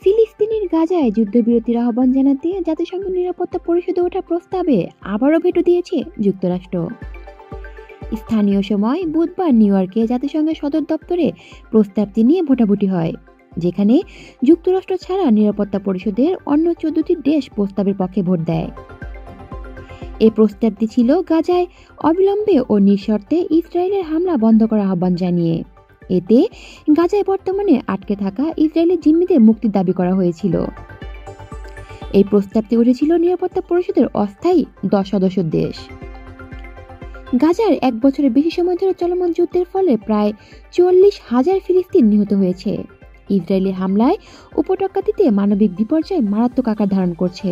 ফিলিস্তিনের গাজায় যুদ্ধবিরতির আহ্বান জানাতে জাতিসংঘ নিরাপত্তা পরিষদে ওঠা প্রস্তাবে আবারও ভেটো দিয়েছে যুক্তরাষ্ট্র। স্থানীয় সময় বুধবার নিউ ইয়র্কে জাতিসংঘের সদর দপ্তরে প্রস্তাবটি নিয়ে ভোটাভুটি হয়, যেখানে যুক্তরাষ্ট্র ছাড়া নিরাপত্তা পরিষদের অন্য 14টি দেশ প্রস্তাবের পক্ষে ভোট দেয়। এই প্রস্তাবটি ছিল গাজায় অবিলম্বে ও নিঃশর্তে ইসরায়েলের হামলা বন্ধ করার আহ্বান জানিয়ে। এতে গাজায় বর্তমানে আটকে থাকা ইসরায়েলি জিম্মিদের মুক্তির দাবি করা হয়েছিল। এই প্রস্তাবটি উঠেছিল নিরাপত্তা পরিষদের অস্থায়ী 10 সদস্য দেশ। গাজার 1 বছরের বেশি সময় ধরে চলমান যুদ্ধের ফলে প্রায় 40,000 ফিলিস্তিন নিহত হয়েছে। ইসরায়েলি হামলায় উপত্যকাটিতে মানবিক বিপর্যয় মারাত্মক আকার ধারণ করছে।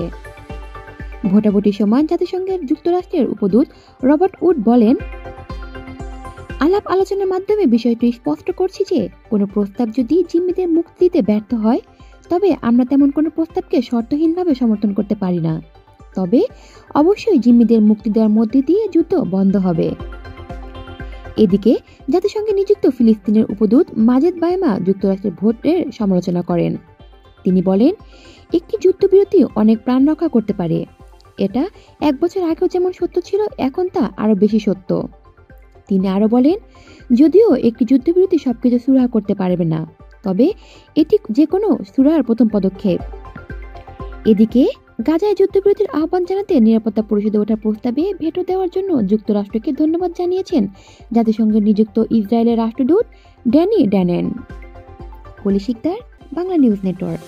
ভোটাভুটির সময় জাতিসংঘের যুক্তরাষ্ট্রের উপদূত রবার্ট উড বলেন, আলাপ আলোচনার মাধ্যমে বিষয়টি স্পষ্ট করছি যে কোনো প্রস্তাব যদি জিম্মিদের মুক্তি দিতে ব্যর্থ হয়, তবে আমরা তেমন কোনো প্রস্তাবকে শর্তহীনভাবে সমর্থন করতে পারি না। তবে অবশ্যই জিম্মিদের মুক্তি দেওয়ার মধ্যে দিয়ে যুদ্ধ বন্ধ হবে। এদিকে জাতিসংঘে নিযুক্ত ফিলিস্তিনের উপদূত মাজেদ বায়েমা যুক্তরাষ্ট্রের ভোটের সমালোচনা করেন। তিনি বলেন, একটি যুদ্ধবিরতি অনেক প্রাণ রক্ষা করতে পারে। এটা 1 বছর আগেও যেমন সত্য ছিল, এখন তা আরো বেশি সত্য। তিনি আরো বলেন, যদিও একটি যুদ্ধবিরতি সবকিছু সুরাহা করতে পারবে না, তবে এটি যে কোনো সুরাহার প্রথম পদক্ষেপ। এদিকে গাজায় যুদ্ধবিরতির আহ্বান জানাতে নিরাপত্তা পরিষদে ওঠা প্রস্তাবে ভেটো দেওয়ার জন্য যুক্তরাষ্ট্রকে ধন্যবাদ জানিয়েছেন জাতিসংঘে নিযুক্ত ইসরায়েলের রাষ্ট্রদূত ড্যানি ড্যানেন। হলি শিকদার, বাংলা নিউজ নেটওয়ার্ক।